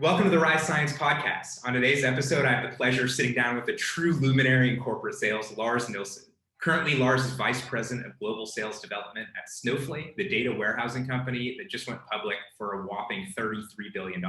Welcome to the Rise Science Podcast. On today's episode, I have the pleasure of sitting down with a true luminary in corporate sales, Lars Nilsson. Currently, Lars is Vice President of Global Sales Development at Snowflake, the data warehousing company that just went public for a whopping $33 billion.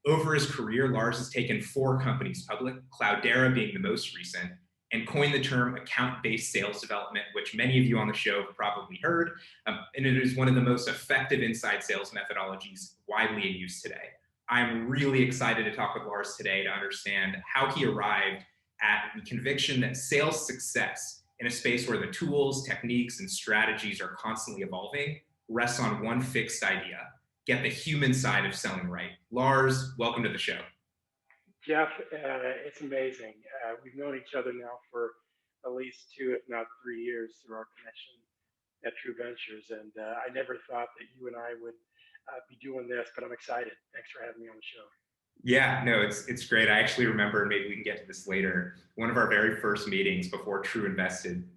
Over his career, Lars has taken 4 companies public, Cloudera being the most recent, and coined the term account-based sales development, which many of you on the show have probably heard, and it is one of the most effective inside sales methodologies widely in use today. I'm really excited to talk with Lars today to understand how he arrived at the conviction that sales success in a space where the tools, techniques, and strategies are constantly evolving rests on one fixed idea: get the human side of selling right. Lars, welcome to the show. Jeff, it's amazing. We've known each other now for at least 2, if not 3 years through our connection at True Ventures. And I never thought that you and I would be doing this, but I'm excited. Thanks for having me on the show. Yeah, no, it's great. I actually remember, and maybe we can get to this later, one of our very first meetings before True invested,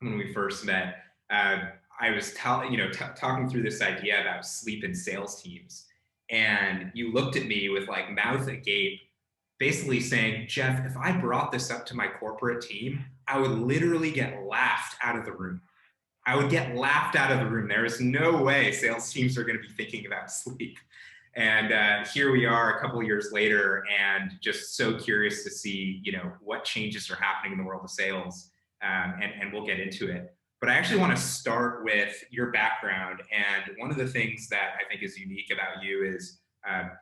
when we first met, I was talking through this idea about sleep in sales teams. And you looked at me with like mouth agape, basically saying, Jeff, if I brought this up to my corporate team, I would literally get laughed out of the room. I would get laughed out of the room. There is no way sales teams are going to be thinking about sleep. And here we are a couple of years later, and just so curious to see, what changes are happening in the world of sales, and we'll get into it. But I actually want to start with your background. And one of the things that I think is unique about you is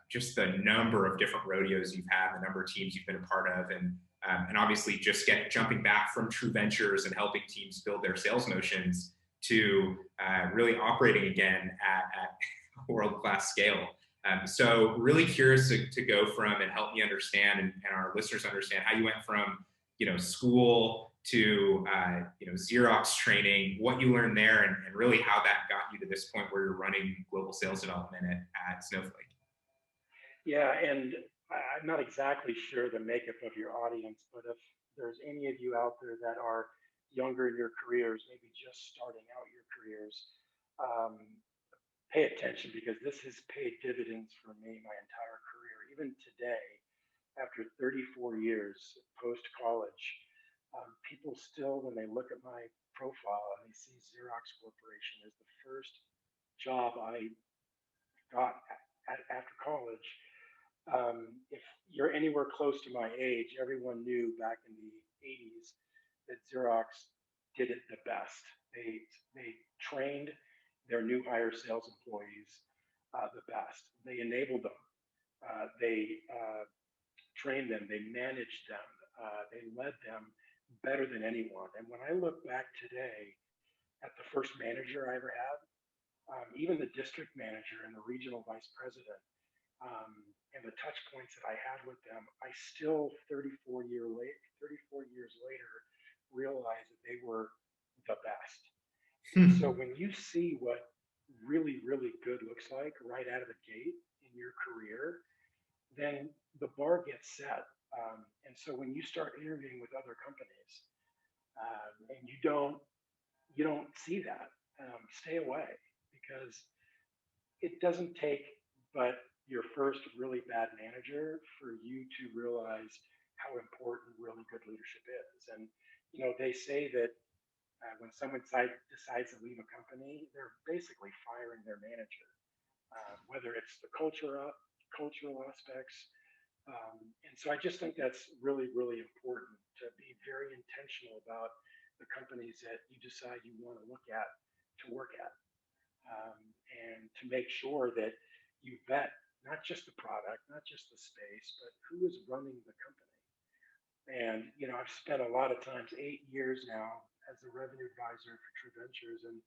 just the number of different rodeos you've had, the number of teams you've been a part of, and obviously just jumping back from True Ventures and helping teams build their sales motions to really operating again at a world-class scale. So really curious to go from and help me understand and our listeners understand how you went from school to Xerox training, what you learned there, and really how that got you to this point where you're running global sales development at Snowflake. Yeah, and I'm not exactly sure the makeup of your audience, but if there's any of you out there that are younger in your careers, maybe just starting out your careers, pay attention, because this has paid dividends for me my entire career. Even today, after 34 years post-college, people still, when they look at my profile and they see Xerox Corporation as the first job I got after college, if you're anywhere close to my age, everyone knew back in the 80s that Xerox did it the best. They trained their new hire sales employees the best. They enabled them. They trained them. They managed them. They led them better than anyone. And when I look back today at the first manager I ever had, even the district manager and the regional vice president, and the touch points that I had with them, I still 34 years later realize that they were the best. So when you see what really, really good looks like right out of the gate in your career, then the bar gets set. And so when you start interviewing with other companies, and you don't see that, stay away, because it doesn't take but your first really bad manager for you to realize how important really good leadership is. And they say that when someone decides to leave a company, they're basically firing their manager, whether it's the cultural aspects. And so I just think that's really, really important to be very intentional about the companies that you decide you want to look at to work at, and to make sure that you vet not just the product, not just the space, but who is running the company. And I've spent a lot of times 8 years now as a revenue advisor for True Ventures, and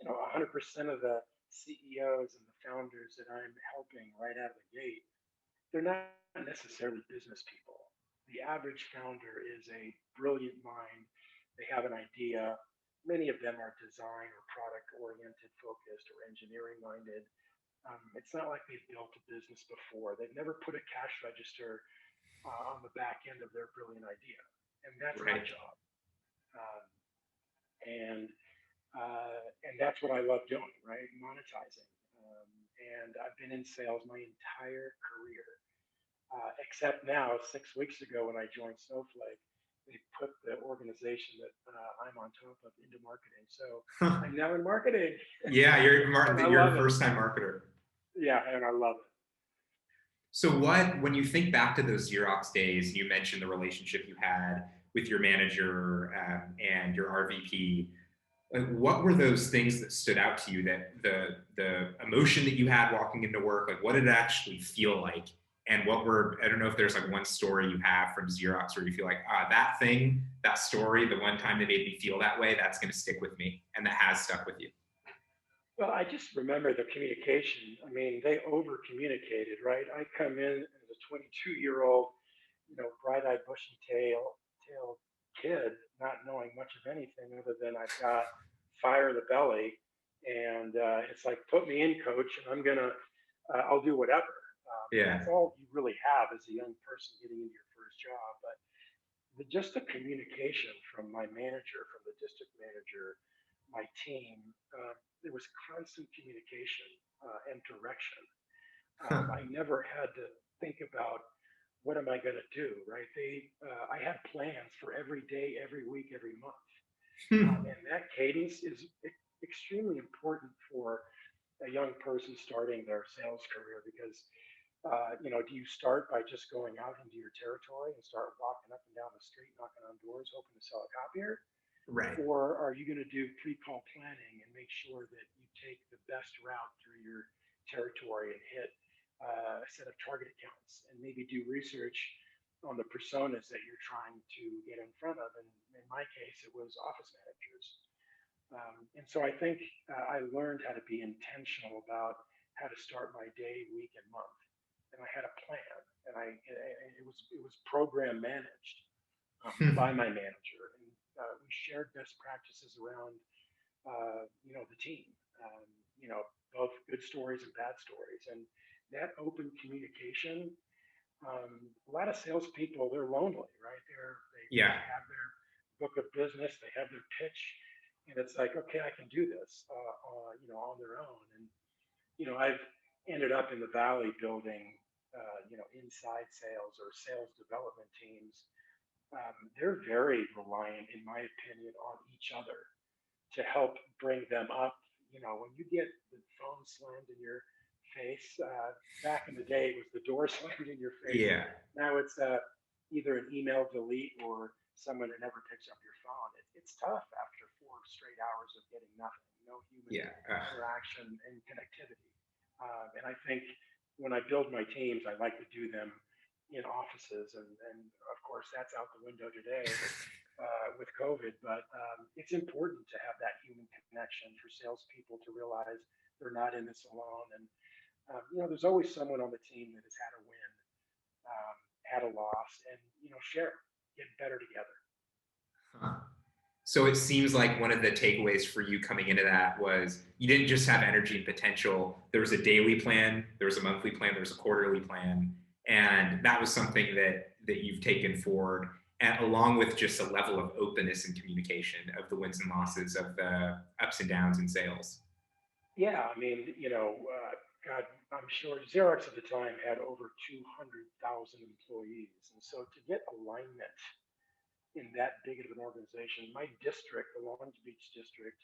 100% of the CEOs and the founders that I'm helping right out of the gate, they're not necessarily business people. The average founder is a brilliant mind. They have an idea. Many of them are design or product oriented focused or engineering minded. It's not like they've built a business before. They've never put a cash register on the back end of their brilliant idea. And that's my Right. job. Um, and and that's what I love doing, right? Monetizing. and I've been in sales my entire career. Except now, 6 weeks ago when I joined Snowflake, they put the organization that I'm on top of into marketing. So I'm now in marketing, Yeah, and I you're a love it. first time marketer. Yeah, and I love it. So when you think back to those Xerox days, you mentioned the relationship you had with your manager and your RVP. Like, what were those things that stood out to you, that the emotion that you had walking into work, like what did it actually feel like? And what were, I don't know if there's like one story you have from Xerox where you feel like, that thing, that story, the one time they made me feel that way, that's going to stick with me. And that has stuck with you. Well, I just remember the communication. I mean, they over communicated, right? I come in as a 22-year-old, bright-eyed, bushy tail kid, not knowing much of anything other than I've got fire in the belly, and it's like, put me in, coach, and I'll do whatever. And Yeah. that's all you really have as a young person getting into your first job. But just the communication from my manager, from the district manager, my team, there was constant communication and direction. I never had to think about what am I going to do, right? I had plans for every day, every week, every month, and that cadence is extremely important for a young person starting their sales career because do you start by just going out into your territory and start walking up and down the street, knocking on doors, hoping to sell a copier? Right. Or are you going to do pre-call planning and make sure that you take the best route through your territory and hit a set of target accounts and maybe do research on the personas that you're trying to get in front of? And in my case, it was office managers. And so I think I learned how to be intentional about how to start my day, week, and month. And I had a plan, and it was program managed by my manager, and we shared best practices around the team, um, you know, both good stories and bad stories, and that open communication. A lot of salespeople, they're lonely, right? They Yeah. have their book of business, they have their pitch, and it's like, okay, I can do this, on their own. And I've ended up in the valley building, inside sales or sales development teams. They're very reliant, in my opinion, on each other to help bring them up. When you get the phone slammed in your face, back in the day, it was the door slammed in your face. Yeah. Now it's either an email delete or someone that never picks up your phone. It's tough after 4 straight hours of getting nothing, no human Yeah. interaction and connectivity. And I think when I build my teams, I like to do them in offices, and of course that's out the window today with COVID. But it's important to have that human connection for salespeople to realize they're not in this alone. And there's always someone on the team that has had a win, had a loss, and share, get better together. Huh. So it seems like one of the takeaways for you coming into that was you didn't just have energy and potential. There was a daily plan, there was a monthly plan, there was a quarterly plan, and that was something that you've taken forward, and along with just a level of openness and communication of the wins and losses, of the ups and downs in sales. Yeah, I mean, God, I'm sure Xerox at the time had over 200,000 employees, and so to get alignment in that big of an organization. My district, the Long Beach district,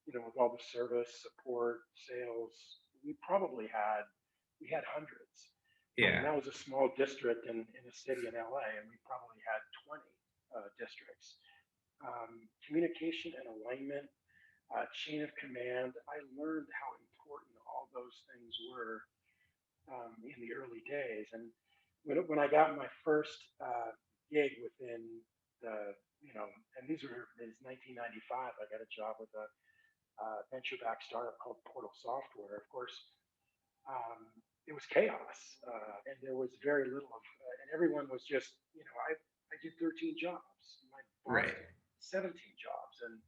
with all the service, support, sales, we had hundreds. And Yeah. that was a small district in a city in LA, and we probably had 20 districts. Communication and alignment, chain of command. I learned how important all those things were in the early days. And when I got my first gig within the, and these were in 1995, I got a job with a venture-backed startup called Portal Software. Of course, it was chaos, and there was very little of, and everyone was just, I did 13 jobs. My boss Right. did 17 jobs, and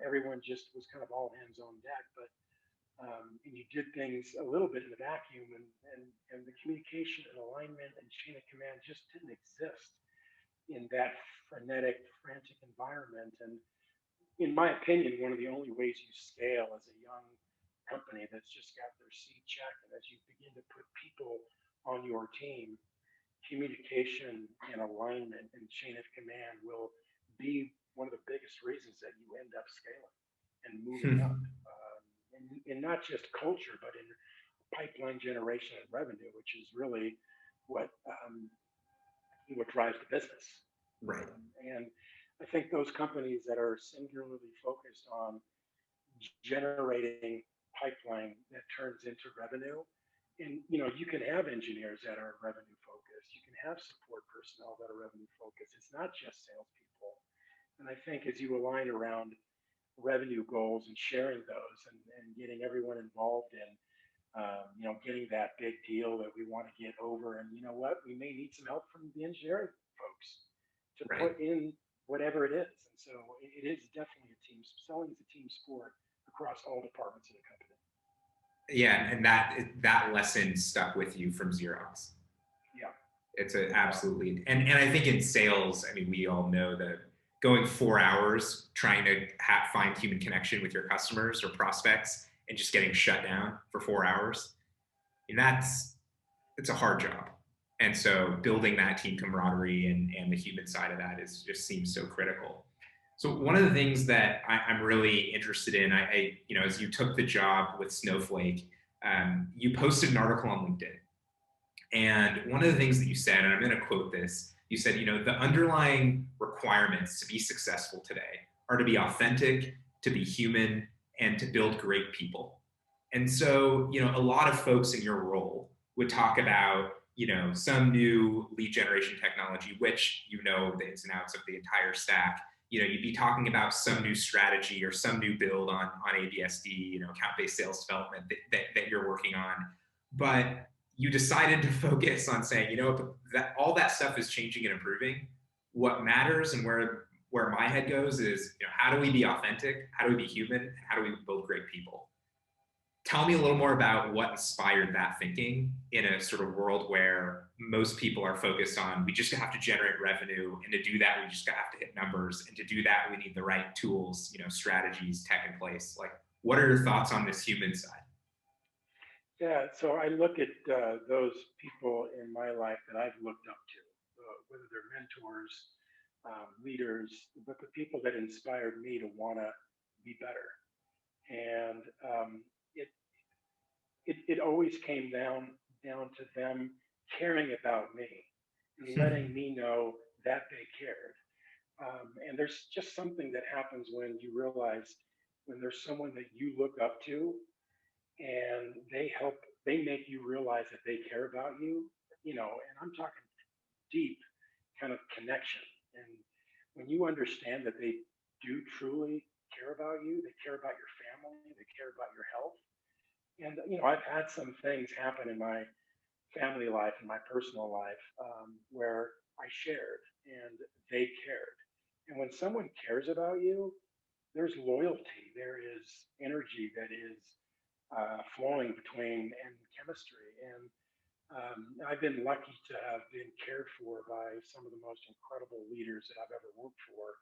everyone just was kind of all hands on deck. But and you did things a little bit in a vacuum, and the communication and alignment and chain of command just didn't exist in that frenetic, frantic environment. And in my opinion, one of the only ways you scale as a young company that's just got their C check. And as you begin to put people on your team, communication and alignment and chain of command will be one of the biggest reasons that you end up scaling and moving up. And not just culture, but in pipeline generation and revenue, which is really what what drives the business. Right. And I think those companies that are singularly focused on generating pipeline that turns into revenue, and you can have engineers that are revenue focused, you can have support personnel that are revenue focused. It's not just salespeople. And I think as you align around revenue goals and sharing those, and getting everyone involved in getting that big deal that we want to get over. And you know what? We may need some help from the engineering folks to Right. put in whatever it is. And so it is definitely a team. Selling is a team sport across all departments of the company. Yeah, and that lesson stuck with you from Xerox. Yeah. It's a absolutely, and I think in sales, I mean, we all know that going 4 hours trying to find human connection with your customers or prospects and just getting shut down for 4 hours, and it's a hard job. And so building that team camaraderie and the human side of that is just seems so critical. So one of the things that I'm really interested in, as you took the job with Snowflake, you posted an article on LinkedIn. And one of the things that you said, and I'm going to quote this, you said, the underlying requirements to be successful today are to be authentic, to be human, and to build great people. And so, a lot of folks in your role would talk about, some new lead generation technology, which the ins and outs of the entire stack. You'd be talking about some new strategy or some new build on ABSD, account-based sales development that you're working on. But you decided to focus on saying, that all that stuff is changing and improving. What matters and where my head goes is, how do we be authentic? How do we be human? And how do we build great people? Tell me a little more about what inspired that thinking in a sort of world where most people are focused on, we just have to generate revenue. And to do that, we just have to hit numbers. And to do that, we need the right tools, strategies, tech in place. Like, what are your thoughts on this human side? Yeah, so I look at those people in my life that I've looked up to, whether they're mentors, leaders, but the people that inspired me to want to be better. And it, it always came down to them caring about me and letting me know that they cared. And there's just something that happens when you realize when there's someone that you look up to and they make you realize that they care about you, and I'm talking deep kind of connection. And when you understand that they do truly care about you, they care about your family, they care about your health. And, I've had some things happen in my family life and my personal life where I shared and they cared. And when someone cares about you, there's loyalty, there is energy that is flowing between and chemistry. And I've been lucky to have been cared for by some of the most incredible leaders that I've ever worked for.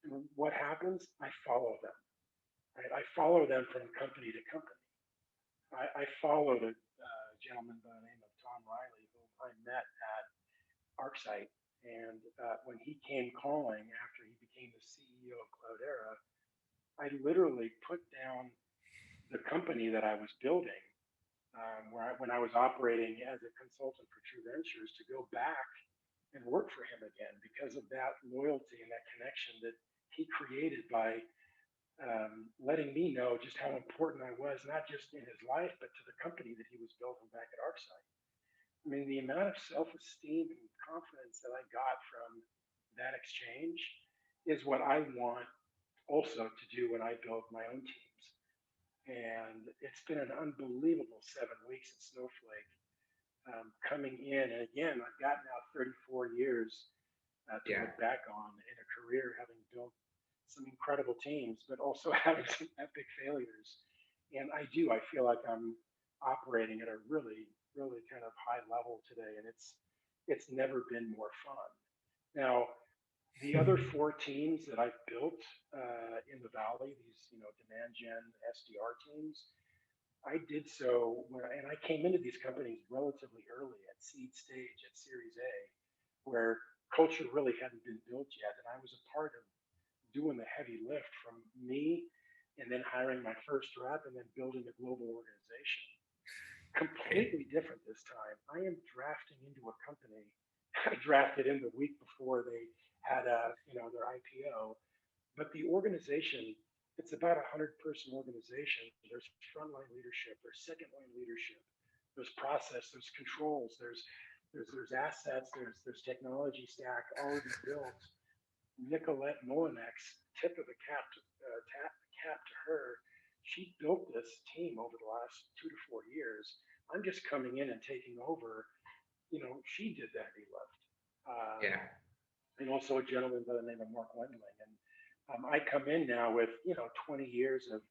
And what happens? I follow them. Right? I follow them from company to company. I followed a gentleman by the name of Tom Riley, who I met at ArcSight. And when he came calling after he became the CEO of Cloudera, I literally put down the company that I was building, when I was operating as a consultant for True Ventures, to go back and work for him again because of that loyalty and that connection that he created by letting me know just how important I was, not just in his life, but to the company that he was building back at ArcSight. I mean, the amount of self-esteem and confidence that I got from that exchange is what I want also to do when I build my own teams. And it's been an unbelievable 7 weeks at Snowflake, coming in. And again, I've got now 34 years to Yeah. look back on in a career, having built some incredible teams, but also having some epic failures. And I feel like I'm operating at a really, really kind of high level today, and it's never been more fun. Now, the other four teams that I've built in the Valley, these demand gen SDR teams, I did so and I came into these companies relatively early at seed stage, at Series A, where culture really hadn't been built yet. And I was a part of doing the heavy lift from me and then hiring my first rep and then building a global organization. Right. Completely different this time. I am drafting into a company. I drafted in the week before they had their IPO, but the organization, it's about 100-person organization. There's frontline leadership, there's second line leadership, there's process, there's controls, there's assets, there's technology stack already built. Nicolette Molinex, tip of the cap to her. She built this team over the last 2 to 4 years. I'm just coming in and taking over. She did that heavy lift. Yeah. And also a gentleman by the name of Mark Wendling. And I come in now with 20 years of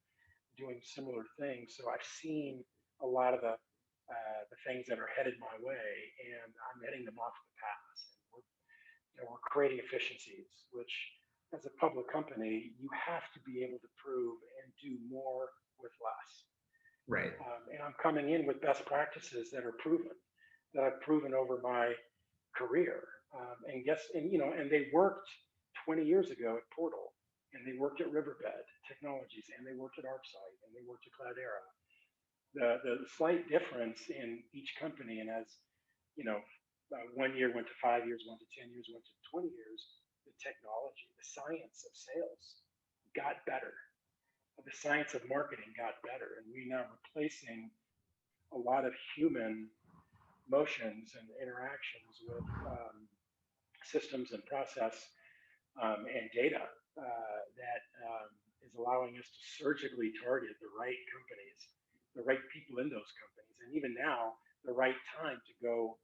doing similar things, so I've seen a lot of the things that are headed my way, and I'm heading them off the path. And we're creating efficiencies, which as a public company, you have to be able to prove and do more with less. Right. And I'm coming in with best practices that are proven, that I've proven over my career. And they worked 20 years ago at Portal, and they worked at Riverbed Technologies, and they worked at ArcSight, and they worked at Cloudera. The slight difference in each company, and as you know, 1 year went to 5 years, went to 10 years, went to 20 years, the technology, the science of sales got better. The science of marketing got better, and we now replacing a lot of human motions and interactions with systems and process and data that is allowing us to surgically target the right companies, the right people in those companies, and even now, the right time to go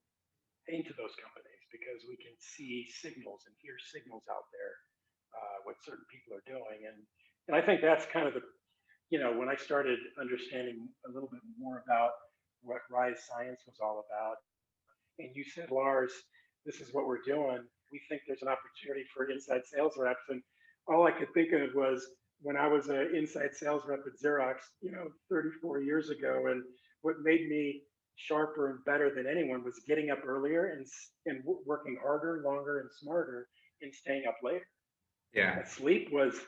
into those companies because we can see signals and hear signals out there what certain people are doing. And I think that's kind of when I started understanding a little bit more about what Rise Science was all about, and you said, Lars, this is what we're doing. We think there's an opportunity for inside sales reps. And all I could think of was when I was an inside sales rep at Xerox, 34 years ago. And what made me sharper and better than anyone was getting up earlier and working harder, longer, and smarter and staying up later. Yeah. Sleep was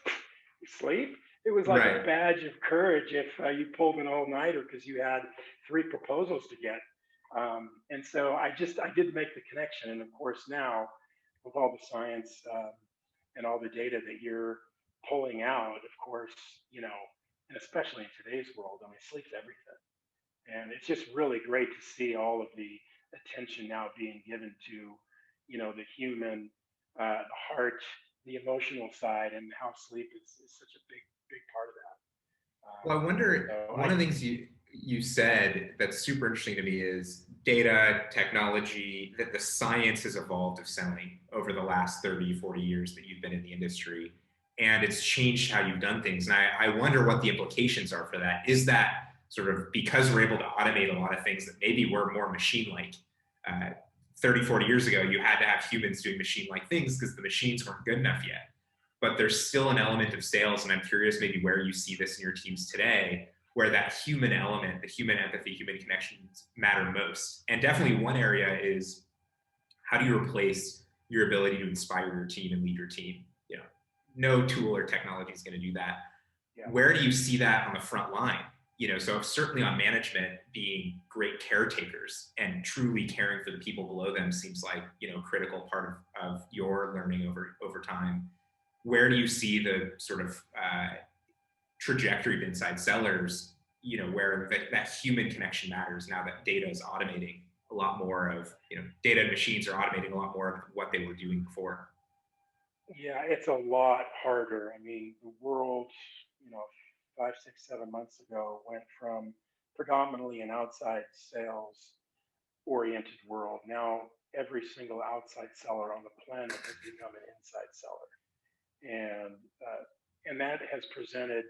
sleep. It was like a Right. badge of courage if you pulled an all nighter because you had 3 proposals to get. And so I did make the connection. And of course, now with all the science and all the data that you're pulling out, of course, and especially in today's world, I mean, sleep's everything. And it's just really great to see all of the attention now being given to, the human, the heart, the emotional side, and how sleep is such a big part of that. Well, I wonder, So one of the things you said that's super interesting to me is data, technology, that the science has evolved of selling over the last 30, 40 years that you've been in the industry. And it's changed how you've done things. And I wonder what the implications are for that. Is that sort of because we're able to automate a lot of things that maybe were more machine-like? 30, 40 years ago, you had to have humans doing machine-like things because the machines weren't good enough yet. But there's still an element of sales, and I'm curious maybe where you see this in your teams today, where that human element, the human empathy, human connections matter most. And definitely one area is, how do you replace your ability to inspire your team and lead your team? No tool or technology is going to do that. yeah, Where do you see that on the front line? So certainly on management, being great caretakers and truly caring for the people below them seems like a critical part of your learning over time. Where do you see the sort of trajectory of inside sellers, where that human connection matters now that data is automating a lot more of, data and machines are automating a lot more of what they were doing before? yeah, it's a lot harder. I mean, the world, 5, 6, 7 months ago went from predominantly an outside sales oriented world. Now every single outside seller on the planet has become an inside seller, and and that has presented,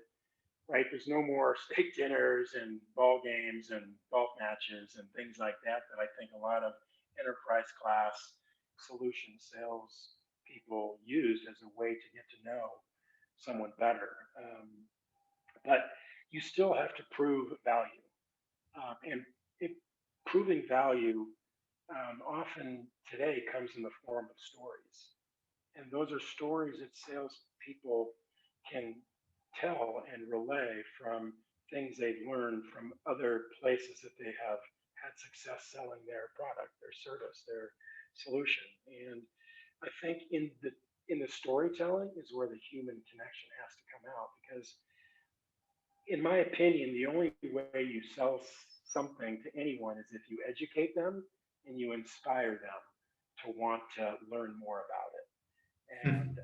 right. There's no more steak dinners and ball games and golf matches and things like that I think a lot of enterprise class solution sales people used as a way to get to know someone better. But you still have to prove value. And it, proving value often today comes in the form of stories. And those are stories that salespeople can tell and relay from things they've learned from other places that they have had success selling their product, their service, their solution. And I think in the storytelling is where the human connection has to come out because in my opinion, the only way you sell something to anyone is if you educate them and you inspire them to want to learn more about it. And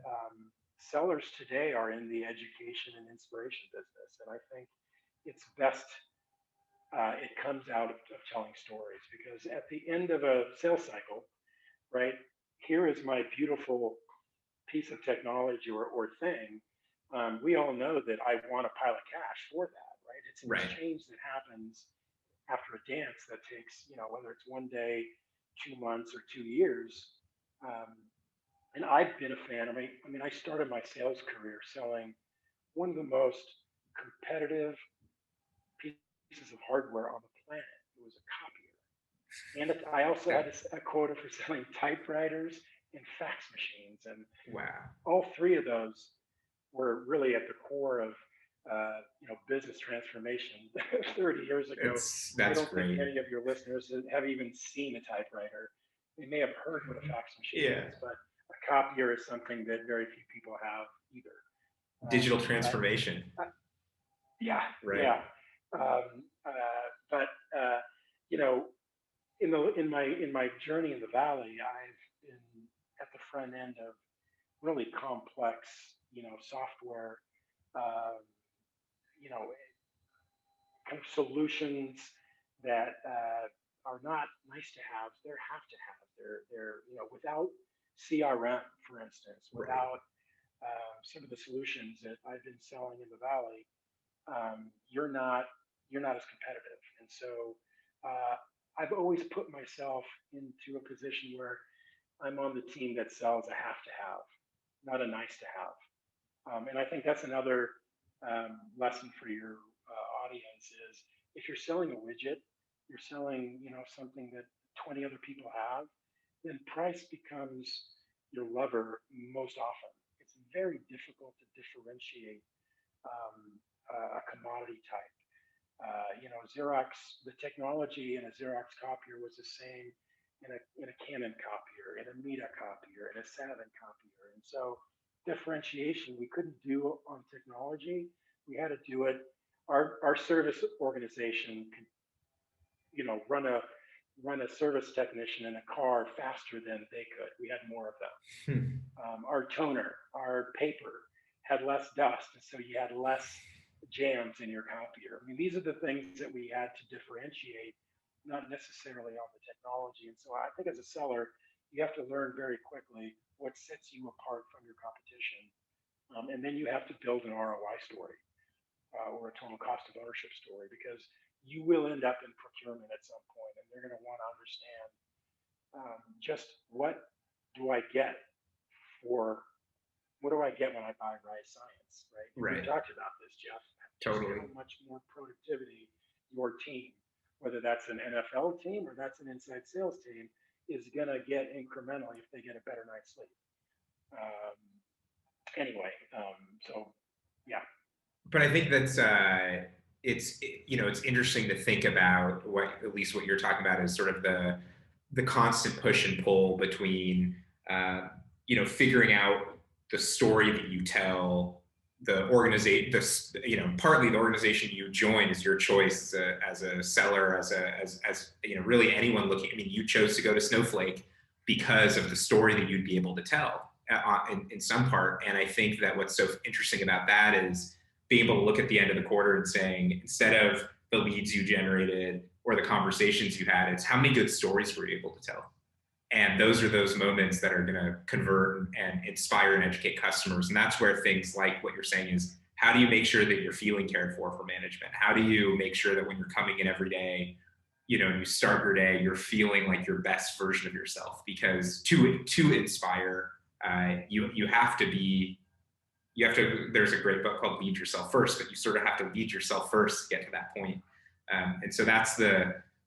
sellers today are in the education and inspiration business, and I think it's best it comes out of telling stories because at the end of a sales cycle, right? Here is my beautiful piece of technology or thing. We all know that I want a pile of cash for that, right? It's an Right. exchange that happens after a dance that takes, whether it's one day, 2 months, or 2 years. Um, and I've been a fan. I started my sales career selling one of the most competitive pieces of hardware on the planet. It was a copier, and I also Okay. had a quota for selling typewriters and fax machines, and Wow. all three of those were really at the core of business transformation 30 years ago. I That's don't think great. many of your listeners have even seen a typewriter. They may have heard what a fax machine Yeah. is, but a copier is something that very few people have either. Digital But transformation. yeah, Right. yeah. But you know, in my journey in the valley, I've been at the front end of really complex, software, uh, you know, kind of solutions that are not nice to have. They're have to have. They're without CRM, for instance, Right. without some of the solutions that I've been selling in the valley, you're not as competitive. And so uh, I've always put myself into a position where I'm on the team that sells a have to have, not a nice to have. And I think that's another lesson for your audience is if you're selling a widget, you're selling something that 20 other people have, then price becomes your lever most often. It's very difficult to differentiate a commodity type. Xerox, the technology in a Xerox copier was the same in a Canon copier, in a Meta copier, in a Savin copier. And so differentiation we couldn't do on technology. We had to do it. Our service organization could, run a service technician in a car faster than they could. We had more of them. Hmm. Our toner, our paper had less dust, and so you had less jams in your copier. I mean, these are the things that we had to differentiate, not necessarily on the technology. And so I think as a seller, you have to learn very quickly what sets you apart from your competition. And then you have to build an ROI story or a total cost of ownership story because you will end up in procurement at some point and they're going to want to understand just what do I get for what do I get when I buy Rise Science, right? And we've Right. talked about this, Jeff, just how Totally. much more productivity your team, whether that's an NFL team or that's an inside sales team, is going to get incrementally if they get a better night's sleep. Um, anyway, so yeah. But I think that's it's interesting to think about what at least what you're talking about is sort of the constant push and pull between figuring out the story that you tell the organization partly the organization you join is your choice as a seller as really anyone looking. I mean, you chose to go to Snowflake because of the story that you'd be able to tell in some part. And I think that what's so interesting about that is being able to look at the end of the quarter and saying, instead of the leads you generated or the conversations you had, it's how many good stories were you able to tell. And those are those moments that are going to convert and inspire and educate customers. And that's where things like what you're saying is, how do you make sure that you're feeling cared for management? How do you make sure that when you're coming in every day, you start your day, you're feeling like your best version of yourself? Because to inspire, you have to be, there's a great book called Lead Yourself First, but you sort of have to lead yourself first to get to that point. And so that's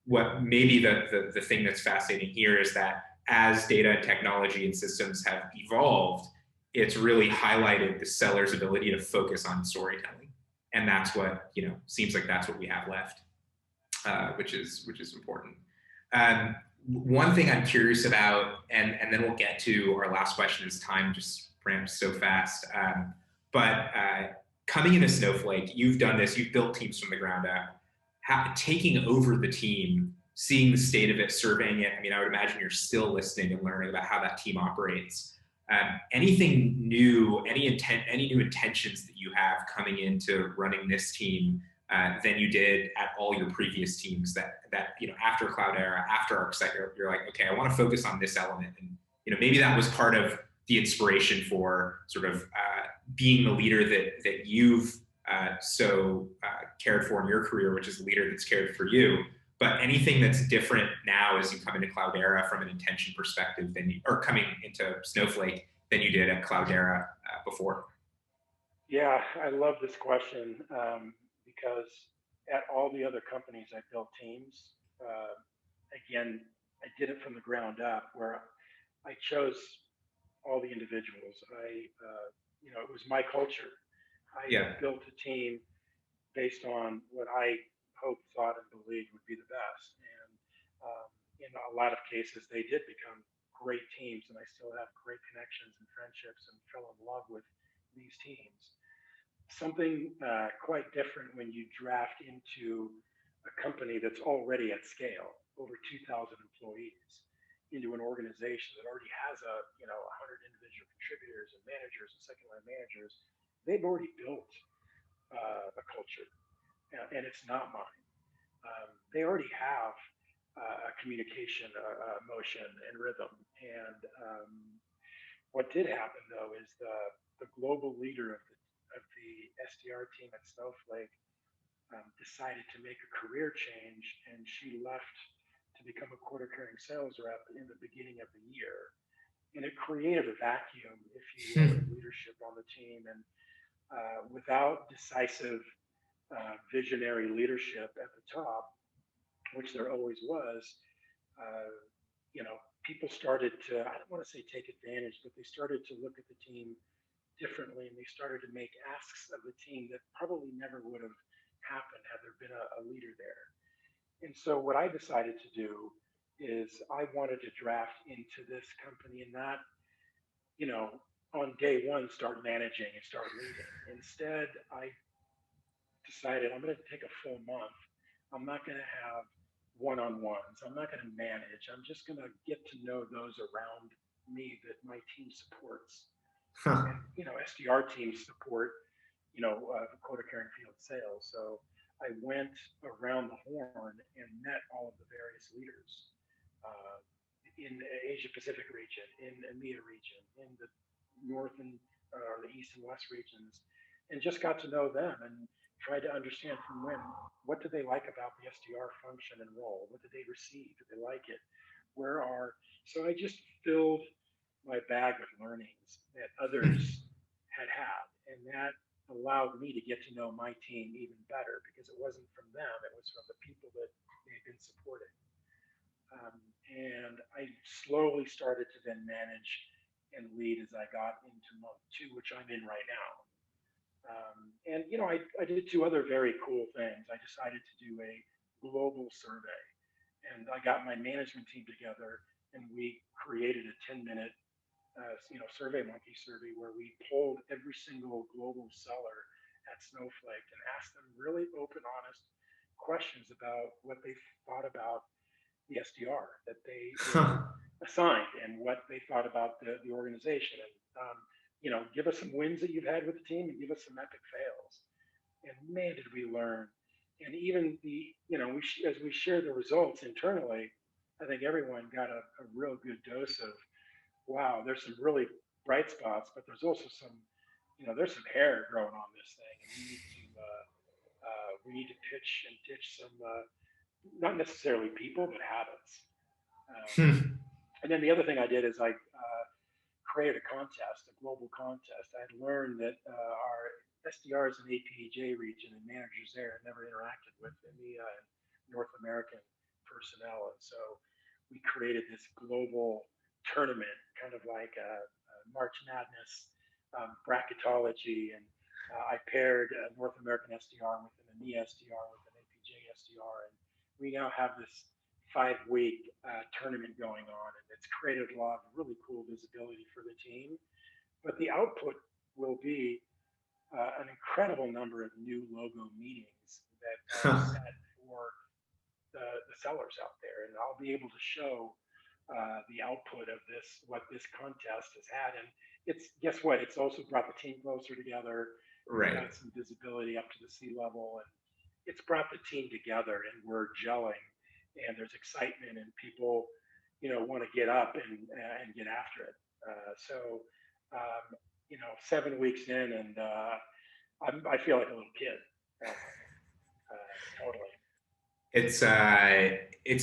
what maybe the thing that's fascinating here is that as data and technology and systems have evolved, it's really highlighted the seller's ability to focus on storytelling. And that's what, seems like that's what we have left, which is important. Um, One thing I'm curious about, and then we'll get to our last question as time just ramps so fast. But coming into Snowflake, you've done this, you've built teams from the ground up, taking over the team, seeing the state of it, surveying it. I mean, I would imagine you're still listening and learning about how that team operates. Anything new, any new intentions that you have coming into running this team than you did at all your previous teams that after Cloudera, after ArcSight, you're like, okay, I want to focus on this element. And maybe that was part of the inspiration for sort of being the leader that you've cared for in your career, which is a leader that's cared for you. But anything that's different now as you come into Cloudera from an intention perspective or coming into Snowflake than you did at Cloudera before? Yeah, I love this question because at all the other companies I built teams, again, I did it from the ground up where I chose all the individuals. It was my culture. I Yeah. built a team based on what I hoped, thought, and believed would be the best. And in a lot of cases, they did become great teams, and I still have great connections and friendships and fell in love with these teams. Something quite different when you draft into a company that's already at scale, over 2,000 employees, into an organization that already has 100 individual contributors and managers and second line managers. They've already built a culture, and it's not mine. They already have a communication motion and rhythm. And what did happen though is the global leader of the SDR team at Snowflake decided to make a career change, and she left to become a quota carrying sales rep in the beginning of the year. And it created a vacuum, if you will, in leadership on the team. And without decisive, visionary leadership at the top, which there always was, uh, people started to, I don't want to say take advantage, but they started to look at the team differently, and they started to make asks of the team that probably never would have happened had there been a leader there. And so what I decided to do is I wanted to draft into this company and not, you know, on day one start managing and start leading. Instead, I decided I'm going to take a full month. I'm not going to have one-on-ones. I'm not going to manage. I'm just going to get to know those around me that my team supports. Huh. And SDR teams support quota carrying field sales. So I went around the horn and met all of the various leaders uh, in the Asia Pacific region, in EMEA region, in the North and the East and West regions, and just got to know them and tried to understand from when what did they like about the SDR function and role? What did they receive? Did they like it? Where are so I just filled my bag with learnings that others had, and that allowed me to get to know my team even better because it wasn't from them; it was from the people that they've been supporting. And I slowly started to then manage and lead as I got into month two, which I'm in right now. I did two other very cool things. I decided to do a global survey, and I got my management team together, and we created a 10-minute survey monkey survey where we polled every single global seller at Snowflake and asked them really open, honest questions about what they thought about the SDR that they were Huh. assigned and what they thought about the organization. And, give us some wins that you've had with the team and give us some epic fails. And man, did we learn. And even as we share the results internally, I think everyone got a real good dose of, wow, there's some really bright spots, but there's also some, there's some hair growing on this thing. And we need to pitch and ditch some, not necessarily people, but habits. Um, and then the other thing I did is I created a contest, a global contest. I had learned that our SDRs in APJ region and managers there I never interacted with EMEA and North American personnel. And so we created this global tournament, kind of like a March Madness bracketology. And I paired a North American SDR with an EMEA SDR with an APJ SDR. And we now have this 5 week tournament going on. And it's created a lot of really cool visibility for the team. But the output will be an incredible number of new logo meetings that are set for the sellers out there, and I'll be able to show the output of this, what this contest has had. And it's, guess what? It's also brought the team closer together. It's Right. got some visibility up to the C level, and it's brought the team together, and we're gelling, and there's excitement, and people, want to get up and get after it. So, 7 weeks in, and I feel like a little kid. Totally. It's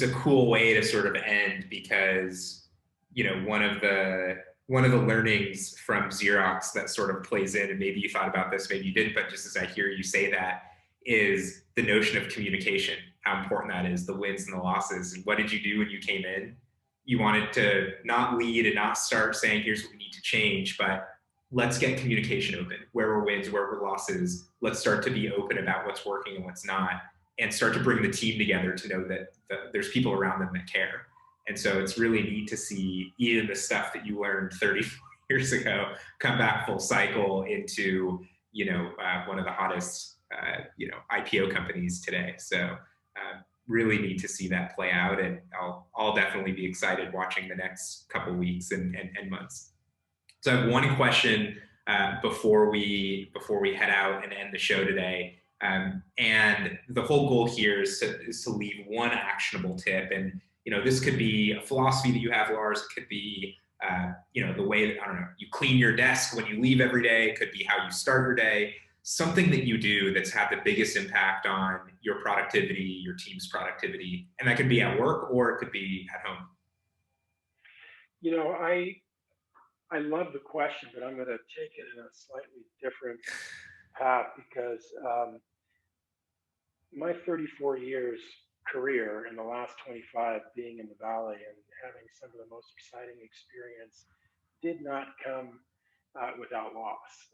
a cool way to sort of end, because one of the learnings from Xerox that sort of plays in, and maybe you thought about this, maybe you didn't, but just as I hear you say that, is the notion of communication, how important that is, the wins and the losses. And what did you do when you came in? You wanted to not lead and not start saying, here's what we need to change, but let's get communication open. Where were wins, where were losses? Let's start to be open about what's working and what's not, and start to bring the team together to know that there's people around them that care. And so it's really neat to see even the stuff that you learned 30 years ago come back full cycle into, one of the hottest, IPO companies today. So really neat to see that play out. And I'll definitely be excited watching the next couple weeks and months. So I have one question before we head out and end the show today. And the whole goal here is to leave one actionable tip. And this could be a philosophy that you have, Lars. It could be the way that, I don't know, you clean your desk when you leave every day. It could be how you start your day. Something that you do that's had the biggest impact on your productivity, your team's productivity, and that could be at work or it could be at home. I love the question, but I'm going to take it in a slightly different path because my 34 years career and the last 25 being in the Valley and having some of the most exciting experience did not come without loss.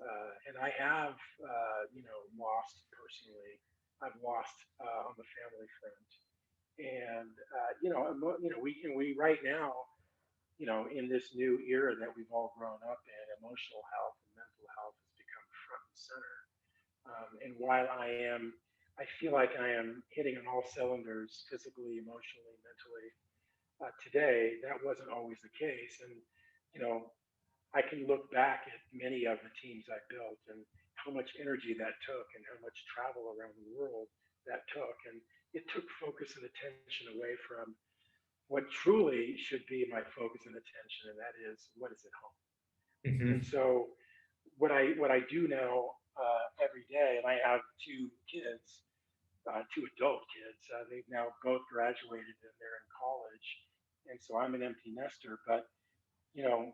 And I have, lost personally. I've lost on the family front. And, we right now, in this new era that we've all grown up in, emotional health and mental health has become front and center. And while I feel like I am hitting on all cylinders physically, emotionally, mentally. Today, that wasn't always the case. And, I can look back at many of the teams I built and how much energy that took and how much travel around the world that took. And it took focus and attention away from what truly should be my focus and attention, and that is what is at home. And Mm-hmm. so what I do now every day, and I have two kids, two adult kids. They've now both graduated and they're in college, and so I'm an empty nester. But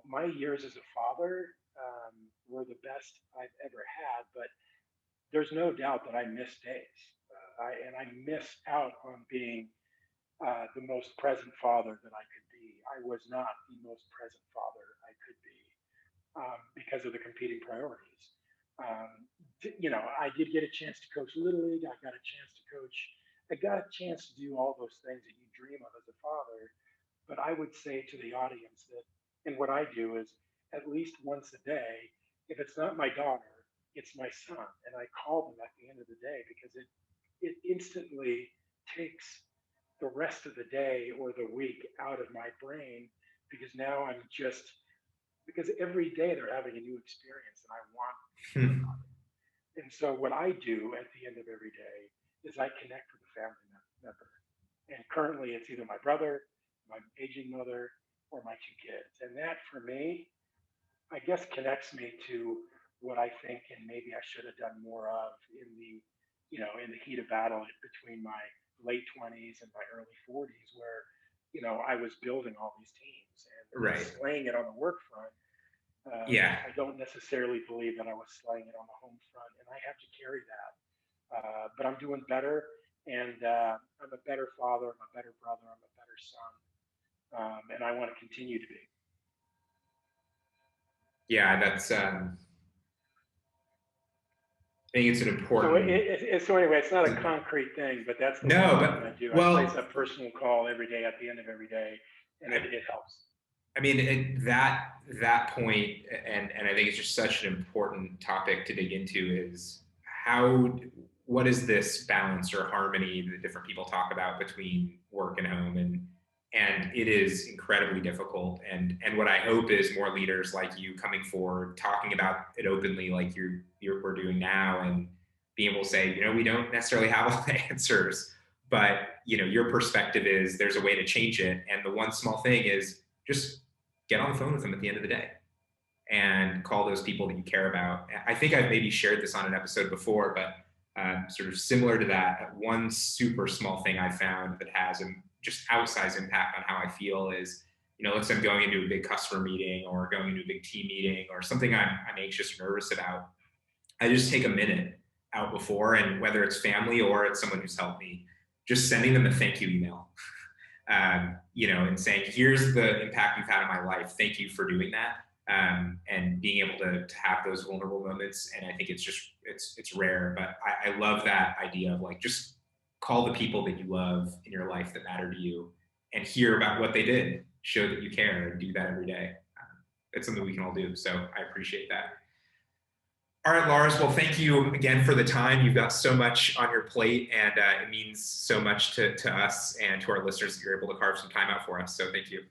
my years as a father were the best I've ever had. But there's no doubt that I miss days, I miss out on being the most present father that I could be. I was not the most present father I could be because of the competing priorities. I did get a chance to coach Little League. I got a chance to coach. I got a chance to do all those things that you dream of as a father. But I would say to the audience that, and what I do is at least once a day, if it's not my daughter, it's my son, and I call them at the end of the day because it instantly takes the rest of the day or the week out of my brain because now I'm just because every day they're having a new experience and I want to hear about it. And so what I do at the end of every day is I connect with a family member. And currently it's either my brother, my aging mother, or my two kids. And that for me, I guess connects me to what I think and maybe I should have done more of in the heat of battle between my late 20s and my early 40s where, I was building all these teams and Right. slaying it on the work front. Yeah. I don't necessarily believe that I was slaying it on the home front, and I have to carry that. But I'm doing better, and I'm a better father, I'm a better brother, I'm a better son, and I want to continue to be. Yeah, that's I think it's an So, important. so anyway, it's not a concrete thing, but that's the one No, thing that I but do. I place a well, personal call every day at the end of every day, and it helps. I mean, that point, and I think it's just such an important topic to dig into is how what is this balance or harmony that different people talk about between work and home, and it is incredibly difficult. And what I hope is more leaders like you coming forward, talking about it openly, like we're doing now, and being able to say, we don't necessarily have all the answers, but your perspective is there's a way to change it, and the one small thing is just get on the phone with them at the end of the day and call those people that you care about. I think I've maybe shared this on an episode before, but sort of similar to that, one super small thing I found that has a just outsized impact on how I feel is, let's say I'm going into a big customer meeting or going into a big team meeting or something I'm anxious or nervous about. I just take a minute out before, and whether it's family or it's someone who's helped me, just sending them a thank you email, and saying, here's the impact you've had on my life. Thank you for doing that. And being able to have those vulnerable moments. And I think it's rare, but I love that idea of like, just call the people that you love in your life that matter to you and hear about what they did, show that you care, and do that every day. It's something we can all do. So I appreciate that. All right, Lars. Well, thank you again for the time. You've got so much on your plate, and it means so much to us and to our listeners that you're able to carve some time out for us. So thank you.